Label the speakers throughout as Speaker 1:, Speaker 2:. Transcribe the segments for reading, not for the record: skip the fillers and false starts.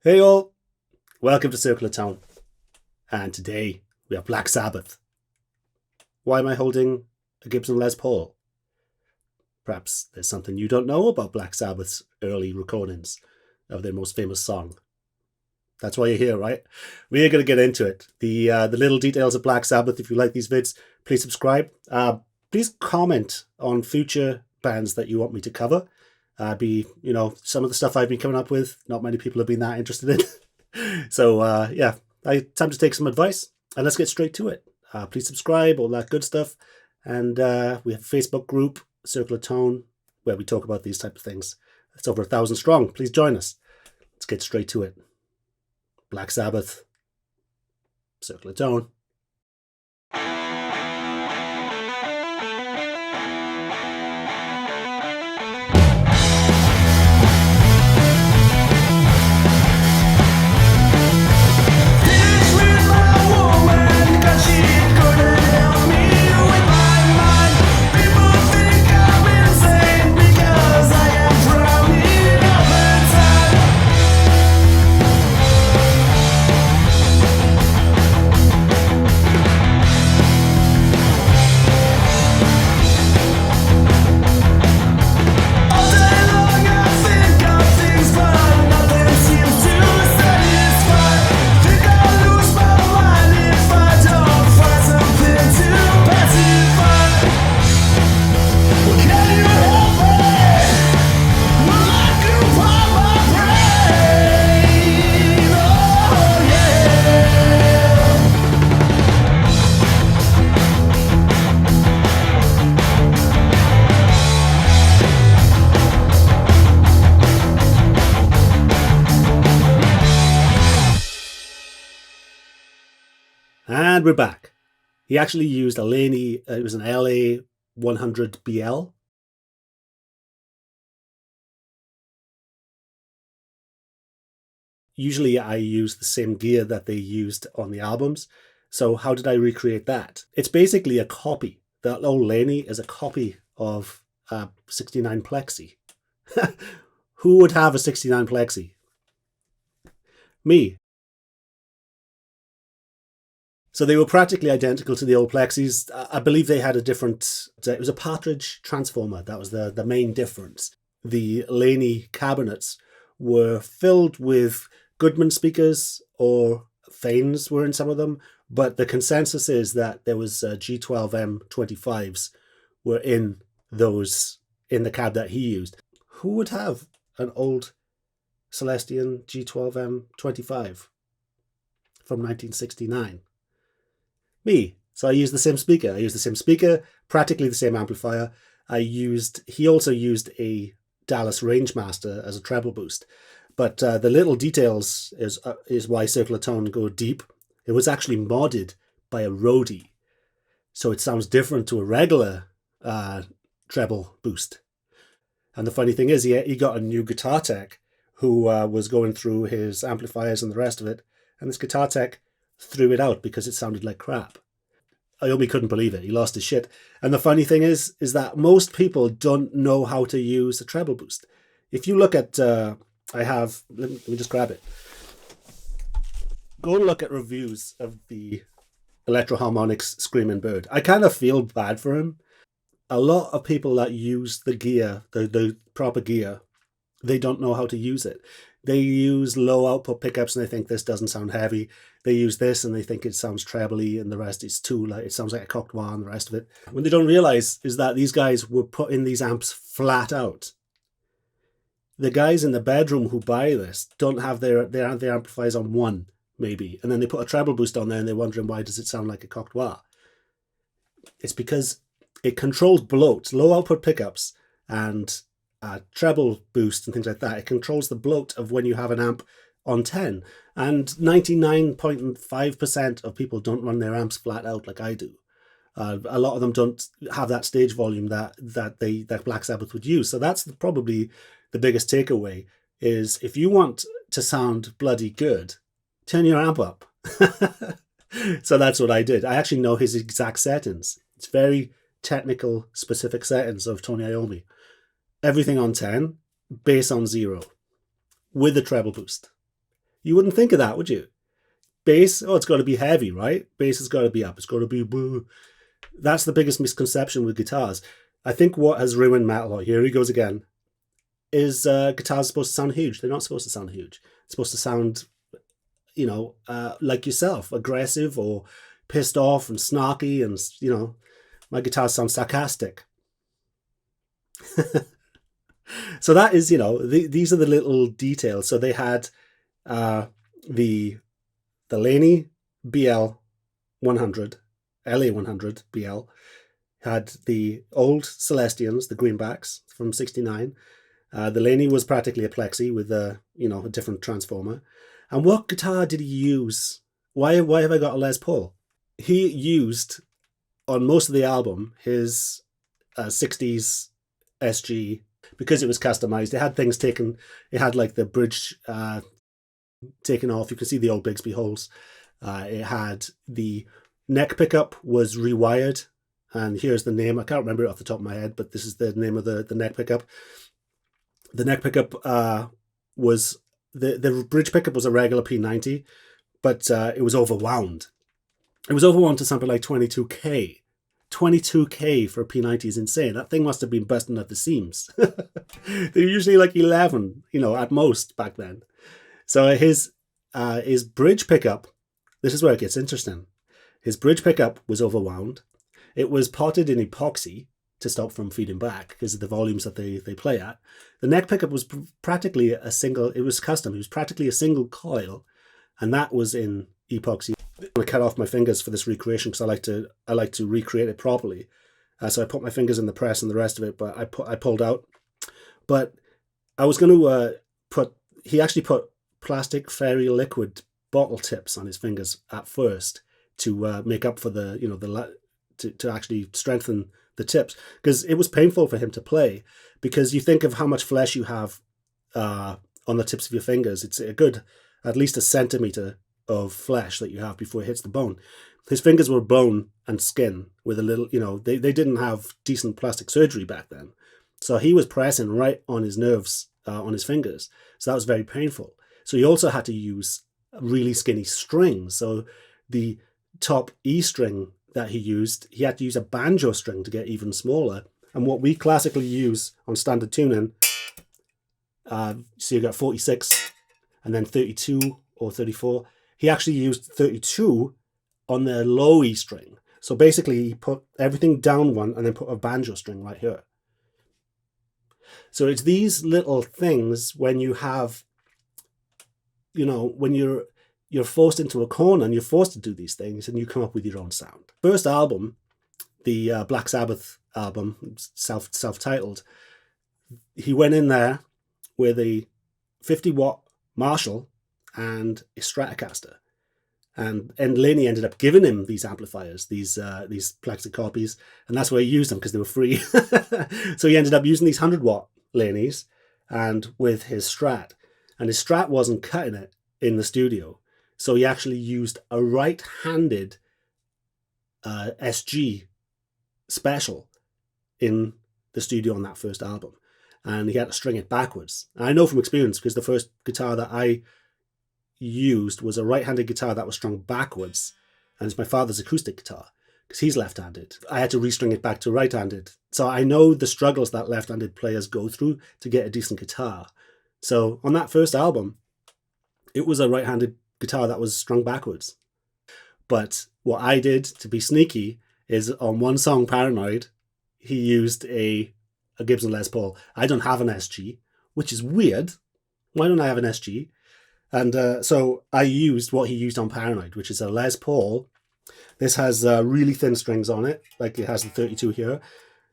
Speaker 1: Hey all, welcome to Circle of Town. And today we have Black Sabbath. Why am I holding a Gibson Les Paul? Perhaps there's something you don't know about Black Sabbath's early recordings of their most famous song. That's why you're here, right? We're going to get into it. The little details of Black Sabbath. If you like these vids, please subscribe. Please comment on future bands that you want me to cover. Some of the stuff I've been coming up with, not many people have been that interested in. So, time to take some advice and let's get straight to it. Please subscribe, all that good stuff. And we have a Facebook group, Circle of Tone, where we talk about these type of things. It's over 1,000 strong. Please join us. Let's get straight to it. Black Sabbath, Circle of Tone. And we're back. He actually used a Laney, it was an LA 100BL. Usually I use the same gear that they used on the albums. So how did I recreate that? It's basically a copy. That old Laney is a copy of a 69 Plexi. Who would have a 69 Plexi? Me. So they were practically identical to the old Plexis. I believe they had a different, it was a Partridge transformer. That was the main difference. The Laney cabinets were filled with Goodman speakers, or Fanes were in some of them. But the consensus is that there was G12M 25s were in those, in the cab that he used. Who would have an old Celestion G12M 25 from 1969? Me. So I used the same speaker. Practically the same amplifier. He also used a Dallas Rangemaster as a treble boost. But the little details is why Circle of Tone go deep. It was actually modded by a roadie. So it sounds different to a regular treble boost. And the funny thing is, he got a new guitar tech who was going through his amplifiers and the rest of it. And this guitar tech threw it out because it sounded like crap. Iommi couldn't believe it. He lost his shit. And the funny thing is that most people don't know how to use a treble boost. If you look at, let me just grab it. Go and look at reviews of the Electro Harmonix Screaming Bird. I kind of feel bad for him. A lot of people that use the gear, the proper gear, they don't know how to use it. They use low output pickups and they think this doesn't sound heavy. They use this and they think it sounds trebly, and the rest is too like it sounds like a cocked and the rest of it. What they don't realize is that these guys were putting these amps flat out. The guys in the bedroom who buy this don't have their amplifiers on one, maybe, and then they put a treble boost on there and they're wondering why does it sound like a cocked wah. It's because it controls bloat, low output pickups, and treble boost and things like that. It controls the bloat of when you have an amp on 10. And 99.5% of people don't run their amps flat out like I do. A lot of them don't have that stage volume that Black Sabbath would use. So that's probably the biggest takeaway, is if you want to sound bloody good, turn your amp up. So that's what I did. I actually know his exact settings. It's very technical, specific settings of Tony Iommi. Everything on 10, bass on 0, with a treble boost. You wouldn't think of that, would you? Bass, oh, it's got to be heavy, right? Bass has got to be up. It's got to be boo. That's the biggest misconception with guitars. I think what has ruined metal, oh, here he goes again, is guitars supposed to sound huge. They're not supposed to sound huge. It's supposed to sound, like yourself, aggressive or pissed off and snarky. And, my guitars sound sarcastic. So that is, these are the little details. So they had the Laney BL 100, LA 100 BL, had the old Celestians, the greenbacks from '69. The Laney was practically a plexi with a different transformer. And what guitar did he use? Why have I got a Les Paul? He used on most of the album his 60s SG, because it was customized. It had things taken. It had like the bridge taken off. You can see the old Bigsby holes. It had the neck pickup was rewired, and here's the name. I can't remember it off the top of my head, but this is the name of the neck pickup. The neck pickup was the bridge pickup was a regular P90, but it was overwound. It was overwound to something like 22K. 22K for a P90 is insane. That thing must have been busting at the seams. They're usually like 11, at most back then. So his bridge pickup, this is where it gets interesting. His bridge pickup was overwound. It was potted in epoxy to stop from feeding back because of the volumes that they play at. The neck pickup was practically a single, it was custom. It was practically a single coil, and that was in epoxy. I'm going to cut off my fingers for this recreation because I like to recreate it properly. So I put my fingers in the press and the rest of it, but I pulled out. But I was going to he actually put plastic fairy liquid bottle tips on his fingers at first to make up for to actually strengthen the tips, because it was painful for him to play, because you think of how much flesh you have on the tips of your fingers. It's a good, at least a centimeter of flesh that you have before it hits the bone. His fingers were bone and skin with a little, they didn't have decent plastic surgery back then. So he was pressing right on his nerves, on his fingers. So that was very painful. So he also had to use really skinny strings. So the top E string that he used, he had to use a banjo string to get even smaller. And what we classically use on standard tuning, so you got 46 and then 32 or 34. He actually used 32 on the low E string. So basically he put everything down one and then put a banjo string right here. So it's these little things when you have, when you're forced into a corner and you're forced to do these things and you come up with your own sound. First album, the Black Sabbath album, self-titled, he went in there with a 50-watt Marshall and a Stratocaster. And Laney ended up giving him these amplifiers, these plastic copies, and that's where he used them because they were free. So he ended up using these 100-watt Laneys and with his Strat. And his Strat wasn't cutting it in the studio. So he actually used a right-handed SG special in the studio on that first album. And he had to string it backwards. And I know from experience, because the first guitar that I used was a right-handed guitar that was strung backwards. And it's my father's acoustic guitar, because he's left-handed. I had to restring it back to right-handed. So I know the struggles that left-handed players go through to get a decent guitar. So on that first album, it was a right-handed guitar that was strung backwards. But what I did to be sneaky is on one song, Paranoid, he used a Gibson Les Paul. I don't have an SG, which is weird. Why don't I have an SG? And so I used what he used on Paranoid, which is a Les Paul. This has really thin strings on it, like it has the 32 here.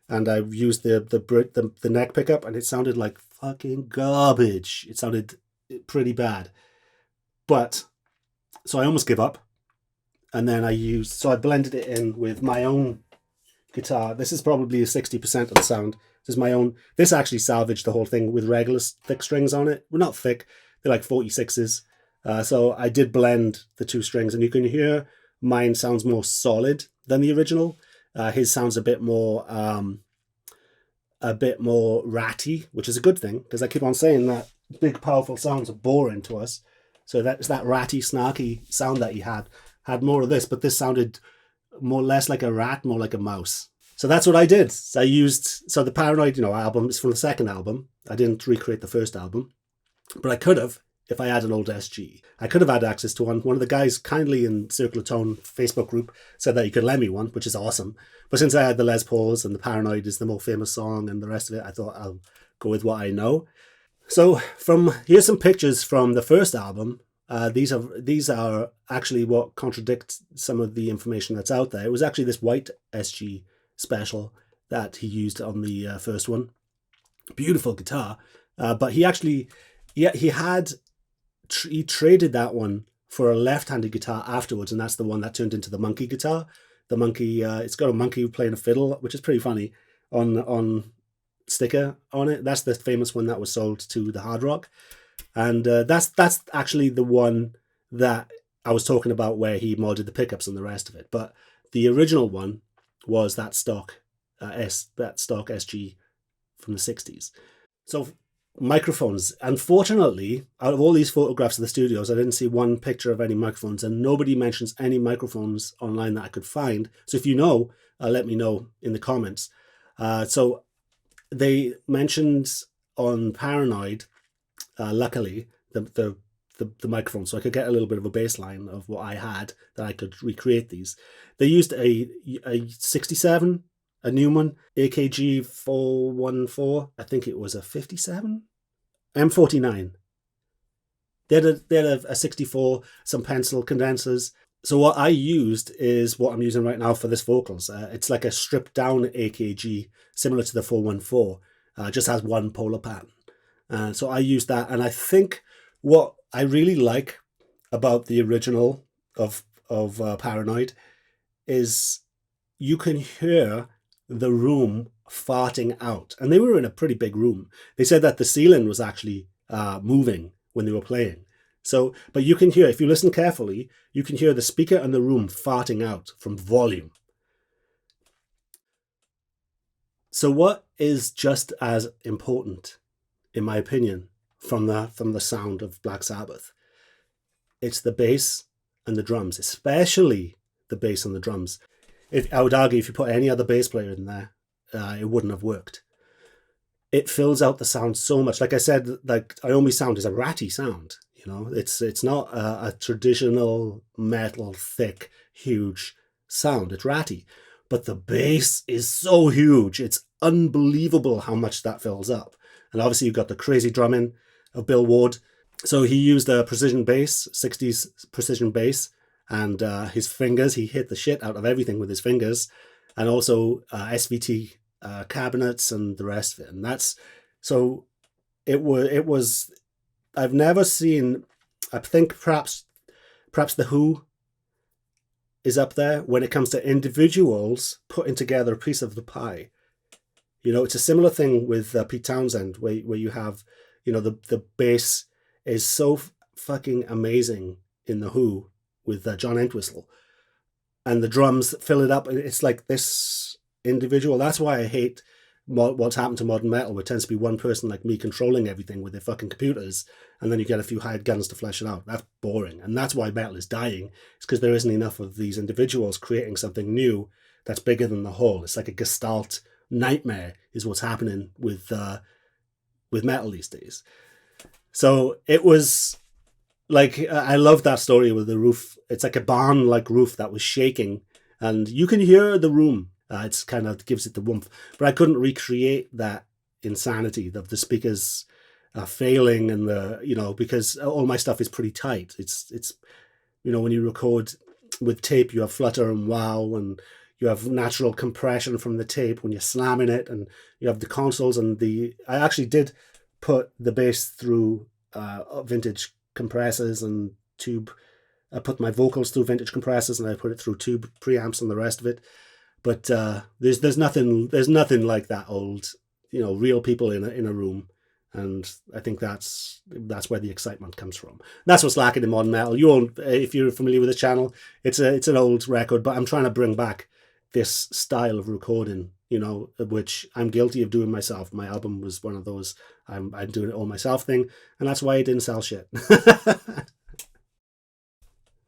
Speaker 1: And I've used the neck pickup, and it sounded like fucking garbage. It sounded pretty bad. But, so I almost give up. And then I blended it in with my own guitar. This is probably 60% of the sound. This is my own. This actually salvaged the whole thing with regular thick strings on it. Well, not thick. They're like 46s. So I did blend the two strings, and you can hear mine sounds more solid than the original. His sounds a bit more ratty, which is a good thing, because I keep on saying that big, powerful sounds are boring to us. So that's that ratty, snarky sound that he had more of this, but this sounded more less like a rat, more like a mouse. So that's what I did. So the Paranoid, album is from the second album. I didn't recreate the first album, but I could have if I had an old SG. I could have had access to one. One of the guys kindly in Circle of Tone Facebook group said that he could lend me one, which is awesome. But since I had the Les Pauls and the Paranoid is the more famous song and the rest of it, I thought I'll go with what I know. So here's some pictures from the first album. These are actually what contradict some of the information that's out there. It was actually this white SG special that he used on the first one. Beautiful guitar, but he traded that one for a left-handed guitar afterwards, and that's the one that turned into the monkey guitar. The monkey, it's got a monkey playing a fiddle, which is pretty funny on sticker on it. That's the famous one that was sold to the Hard Rock, and that's actually the one that I was talking about where he modded the pickups and the rest of it. But the original one was that stock SG from the 60s. So microphones. Unfortunately, out of all these photographs of the studios, I didn't see one picture of any microphones, and nobody mentions any microphones online that I could find. So if you know, let me know in the comments. So they mentioned on Paranoid, luckily, the microphone, so I could get a little bit of a baseline of what I had that I could recreate these. They used a 67, a Neumann AKG 414. I think it was a 57 M49. They had a 64, some pencil condensers. So what I used is what I'm using right now for this vocals. It's like a stripped down AKG, similar to the 414. Just has one polar pattern. So I used that, and I think what I really like about the original of Paranoid is you can hear the room farting out. And they were in a pretty big room. They said that the ceiling was actually moving when they were playing. So, but you can hear, if you listen carefully, you can hear the speaker in the room farting out from volume. So what is just as important, in my opinion, from the sound of Black Sabbath? It's the bass and the drums, especially the bass and the drums. I would argue if you put any other bass player in there, it wouldn't have worked. It fills out the sound so much. Like I said, like Iommi's sound is a ratty sound. It's not a traditional metal, thick, huge sound. It's ratty. But the bass is so huge. It's unbelievable how much that fills up. And obviously you've got the crazy drumming of Bill Ward. So he used a precision bass, 60s precision bass, and his fingers, he hit the shit out of everything with his fingers, and also SVT cabinets and the rest of it. And that's, so it was, I've never seen, I think perhaps The Who is up there when it comes to individuals putting together a piece of the pie. It's a similar thing with Pete Townsend, where you have, the bass is so fucking amazing in The Who with John Entwistle, and the drums fill it up. It's like this individual. That's why I hate what's happened to modern metal, where it tends to be one person like me controlling everything with their fucking computers, and then you get a few hired guns to flesh it out. That's boring, and that's why metal is dying. It's because there isn't enough of these individuals creating something new that's bigger than the whole. It's like a gestalt nightmare is what's happening with metal these days. So it was like, I love that story with the roof. It's like a barn-like roof that was shaking, and you can hear the room. It's kind of gives it the warmth, but I couldn't recreate that insanity of the speakers failing and because all my stuff is pretty tight. It's when you record with tape, you have flutter and wow, and you have natural compression from the tape when you're slamming it, and you have the consoles and I actually did put the bass through vintage compressors and tube. I put my vocals through vintage compressors, and I put it through tube preamps and the rest of it. But there's nothing like that old, real people in a room, and I think that's where the excitement comes from. That's what's lacking in modern metal. If you're familiar with the channel, it's an old record, but I'm trying to bring back this style of recording, which I'm guilty of doing myself. My album was one of those I'm doing it all myself thing, and that's why it didn't sell shit.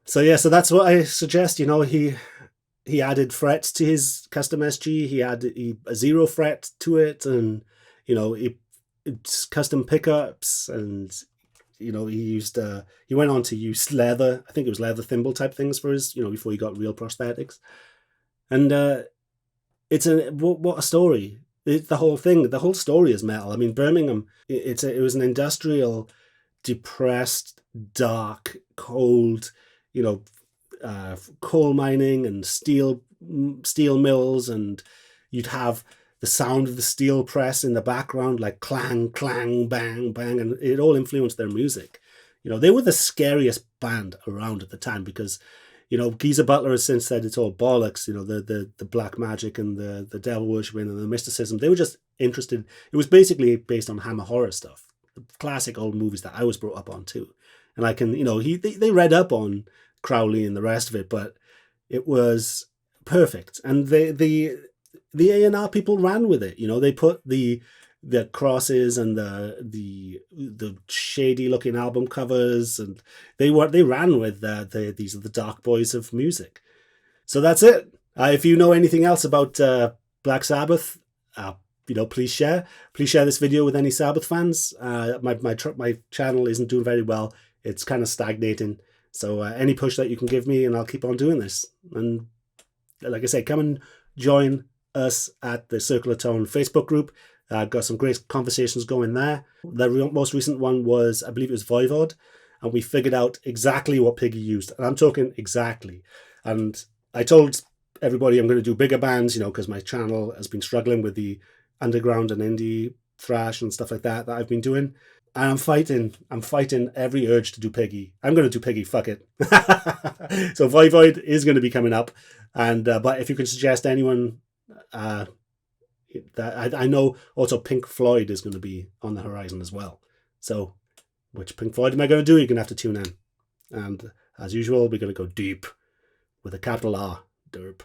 Speaker 1: So yeah, so that's what I suggest. He added frets to his custom SG. He added a 0 fret to it, and it's custom pickups, and he went on to use leather. I think it was leather thimble type things for his, before he got real prosthetics. And it's what a story. The whole thing, the whole story is metal. I mean, Birmingham. It was an industrial, depressed, dark, cold, coal mining and steel mills, and you'd have the sound of the steel press in the background, like clang, clang, bang, bang, and it all influenced their music. They were the scariest band around at the time because, Geezer Butler has since said it's all bollocks. The black magic and the devil worshipping and the mysticism. They were just interested. It was basically based on Hammer horror stuff, the classic old movies that I was brought up on too. And I can, they read up on Crowley and the rest of it, but it was perfect. And the A&R people ran with it. They put the crosses and the shady looking album covers, and they ran with these are the dark boys of music. So that's it. If you know anything else about Black Sabbath, please share this video with any Sabbath fans. My channel isn't doing very well. It's kind of stagnating. So any push that you can give me, and I'll keep on doing this. And like I say, come and join us at the Circle of Tone Facebook group. Got some great conversations going there. The most recent one was, I believe it was Voivod, and we figured out exactly what Piggy used. And I'm talking exactly. And I told everybody I'm going to do bigger bands, because my channel has been struggling with the underground and indie thrash and stuff like that I've been doing. And I'm fighting every urge to do Piggy. I'm going to do Piggy, fuck it. So Voivod is going to be coming up. And but if you can suggest anyone, that I know also Pink Floyd is going to be on the horizon as well. So which Pink Floyd am I going to do? You're going to have to tune in. And as usual, we're going to go deep with a capital R, derp.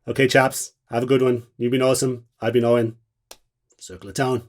Speaker 1: Okay, chaps, have a good one. You've been awesome. I've been Owen. Circle of Town.